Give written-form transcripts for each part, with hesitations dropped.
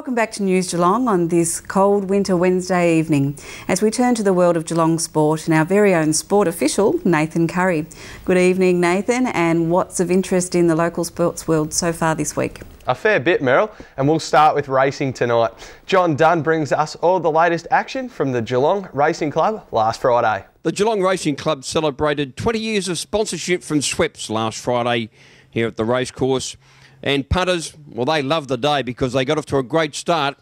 Welcome back to News Geelong on this cold winter Wednesday evening as we turn to the world of Geelong sport and our very own sport official, Nathan Curry. Good evening, Nathan, and what's of interest in the local sports world so far this week? A fair bit, Meryl, and we'll start with racing tonight. John Dunn brings us all the latest action from the Geelong Racing Club last Friday. The Geelong Racing Club celebrated 20 years of sponsorship from Schweppes last Friday here at the racecourse. And punters, well, they loved the day because they got off to a great start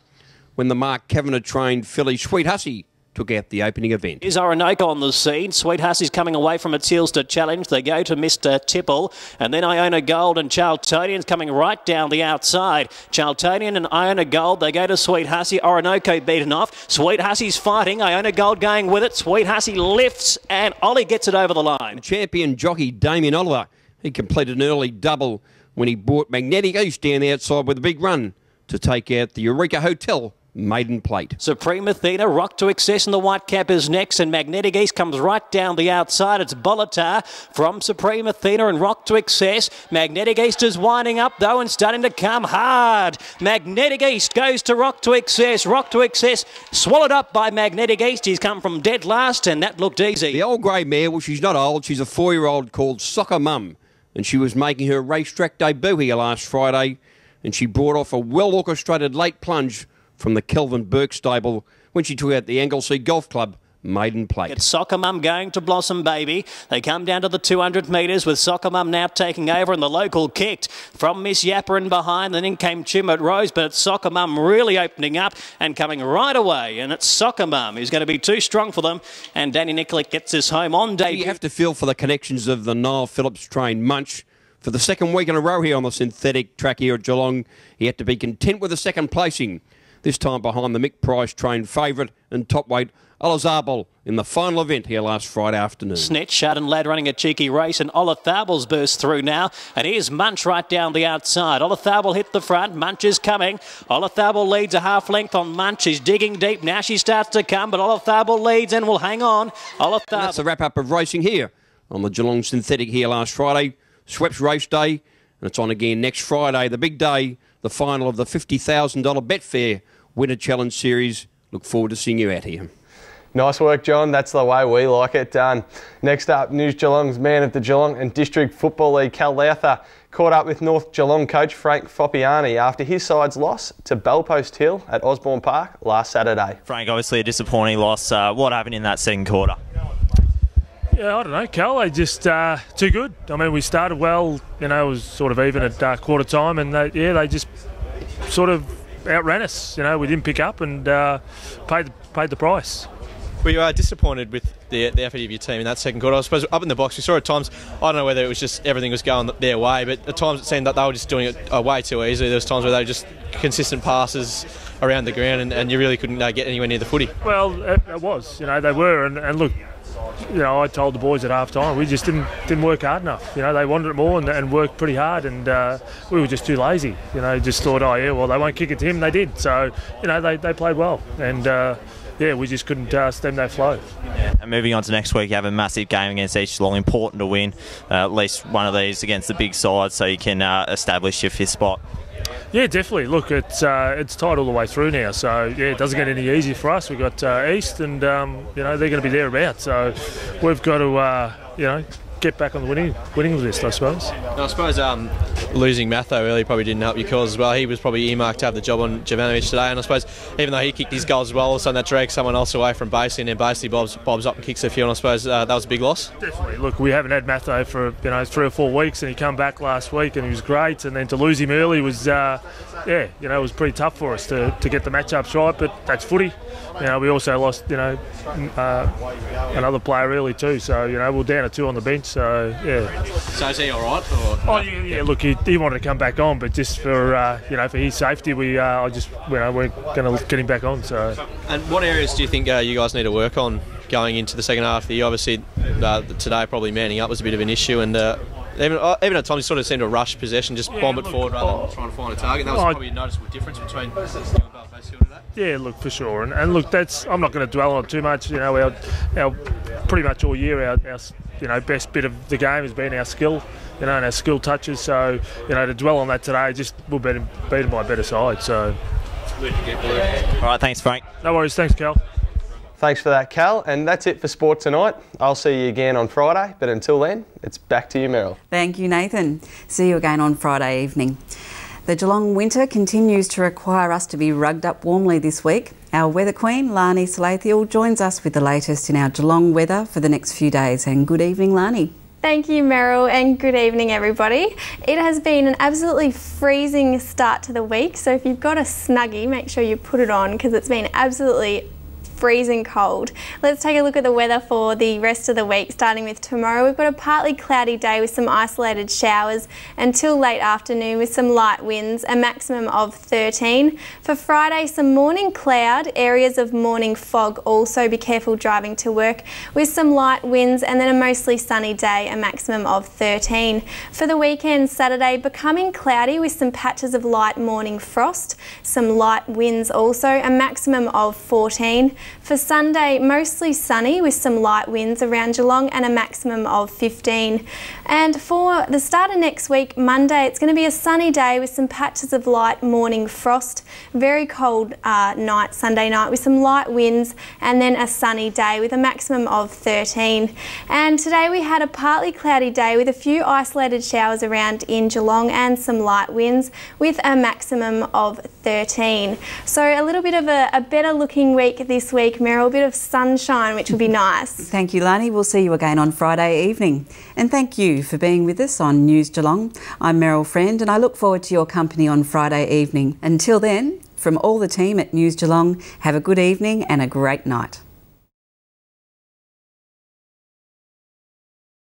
when the Mark Kavanagh-trained filly Sweet Hussy took out the opening event. Here's Orinoco on the scene. Sweet Hussy's coming away from its heels to challenge. They go to Mr. Tipple, and then Iona Gold and Charltonian's coming right down the outside. Charltonian and Iona Gold, they go to Sweet Hussy. Orinoco beaten off. Sweet Hussy's fighting. Iona Gold going with it. Sweet Hussy lifts, and Ollie gets it over the line. Champion jockey Damien Oliver, he completed an early double when he brought Magnetic East down the outside with a big run to take out the Eureka Hotel maiden plate. Supreme Athena, Rock to Excess, and the White Cap is next, and Magnetic East comes right down the outside. It's Bolitar from Supreme Athena and Rock to Excess. Magnetic East is winding up though and starting to come hard. Magnetic East goes to Rock to Excess. Rock to Excess swallowed up by Magnetic East. He's come from dead last, and that looked easy. The old grey mare, well, she's not old. She's a 4-year-old called Soccer Mum, and she was making her racetrack debut here last Friday, and she brought off a well-orchestrated late plunge from the Kelvin Burke stable when she took out the Anglesea Golf Club maiden plate. It's Soccer Mum going to Blossom Baby. They come down to the 200 metres with Soccer Mum now taking over, and the local kicked from Miss Yapper in behind. Then in came Chimut Rose, but it's Soccer Mum really opening up and coming right away. And it's Soccer Mum who's going to be too strong for them. And Danny Nikolic gets this home on debut. You have to feel for the connections of the Niall Phillips trained Munch. For the second week in a row here on the synthetic track here at Geelong, he had to be content with a second placing. This time behind the Mick Price trained favourite and top weight Olazabal in the final event here last Friday afternoon. Snitch, Shadden Lad running a cheeky race, and Olathable's burst through now. And here's Munch right down the outside. Olathable hit the front. Munch is coming. Olathable leads a half length on Munch. She's digging deep. Now she starts to come, but Olathable leads and will hang on. That's the wrap-up of racing here on the Geelong Synthetic here last Friday. Schweppes race day, and it's on again next Friday, the big day, the final of the $50,000 Betfair Winter Challenge Series. Look forward to seeing you out here. Nice work, John. That's the way we like it done. Next up, News Geelong's man of the Geelong and District Football League, Cal Lowther, caught up with North Geelong coach Frank Foppiani after his side's loss to Bellpost Hill at Osborne Park last Saturday. Frank, obviously a disappointing loss. What happened in that second quarter? Yeah, I don't know, Cal. They just too good. I mean, we started well. You know, it was sort of even at quarter time, and they just sort of outran us. You know, we didn't pick up and paid the price. We were disappointed with the effort of your team in that second quarter. I suppose up in the box, we saw at times, I don't know whether it was just everything was going their way, but at times it seemed that they were just doing it way too easily. There was times where they were just consistent passes around the ground, and you really couldn't get anywhere near the footy. Well, it was. You know, they were, and look. You know, I told the boys at half time we just didn't work hard enough. You know, they wanted it more and worked pretty hard, and we were just too lazy. You know, just thought, oh yeah, well they won't kick it to him. They did. So, you know, they played well, and yeah, we just couldn't stem that flow. Yeah. And moving on to next week, you have a massive game against East Geelong. Important to win at least one of these against the big side, so you can establish your fifth spot. Yeah, definitely. Look, it's tight all the way through now, so yeah, it doesn't get any easier for us. We've got East, and you know, they're going to be thereabouts, so we've got to you know, get back on the winning list, I suppose. Now, I suppose losing Matho really probably didn't help your cause as well. He was probably earmarked to have the job on Jovanovic today, and I suppose even though he kicked his goals as well, all of a sudden that dragged someone else away from Basely, and then Basely bobs up and kicks a few, and I suppose that was a big loss. Definitely. Look, we haven't had Matho for 3 or 4 weeks, and he come back last week and he was great, and then to lose him early was yeah, you know, it was pretty tough for us to get the matchups right, but that's footy. You know, we also lost, you know, another player early too, so you know, we're down to 2 on the bench, so yeah. So is he all right? Oh yeah. Look, he wanted to come back on, but just for you know, for his safety, we're going to get him back on. So. And what areas do you think you guys need to work on going into the second half of the year? Obviously, today probably manning up was a bit of an issue, and even at times you sort of seemed to rush possession, just bomb it forward rather than trying to find a target. That was probably a noticeable difference between you and Bellpost Hill today. Yeah, look, for sure, and look, I'm not going to dwell on it too much. You know, our pretty much all year our you know, best bit of the game has been our skill, you know, and our skill touches. So, you know, to dwell on that today, just we'll beat them by a better side. So. All right, thanks, Frank. No worries, thanks, Cal. Thanks for that, Cal. And that's it for sport tonight. I'll see you again on Friday, but until then, it's back to you, Meryl. Thank you, Nathan. See you again on Friday evening. The Geelong winter continues to require us to be rugged up warmly this week. Our weather queen, Lani Salathiel, joins us with the latest in our Geelong weather for the next few days. And good evening, Lani. Thank you, Meryl, and good evening, everybody. It has been an absolutely freezing start to the week, so if you've got a snuggie, make sure you put it on because it's been absolutely freezing cold. Let's take a look at the weather for the rest of the week. Starting with tomorrow, we've got a partly cloudy day with some isolated showers until late afternoon with some light winds, a maximum of 13. For Friday, some morning cloud, areas of morning fog, also be careful driving to work, with some light winds, and then a mostly sunny day, a maximum of 13. For the weekend, Saturday, becoming cloudy with some patches of light morning frost, some light winds also, a maximum of 14. For Sunday, mostly sunny with some light winds around Geelong and a maximum of 15. And for the start of next week, Monday, it's going to be a sunny day with some patches of light morning frost, very cold night, Sunday night, with some light winds, and then a sunny day with a maximum of 13. And today we had a partly cloudy day with a few isolated showers around in Geelong and some light winds with a maximum of 13. So a little bit of a better looking week this week, Meryl, a bit of sunshine, which will be nice. Thank you, Lani. We'll see you again on Friday evening. And thank you for being with us on News Geelong. I'm Meryl Friend, and I look forward to your company on Friday evening. Until then, from all the team at News Geelong, have a good evening and a great night.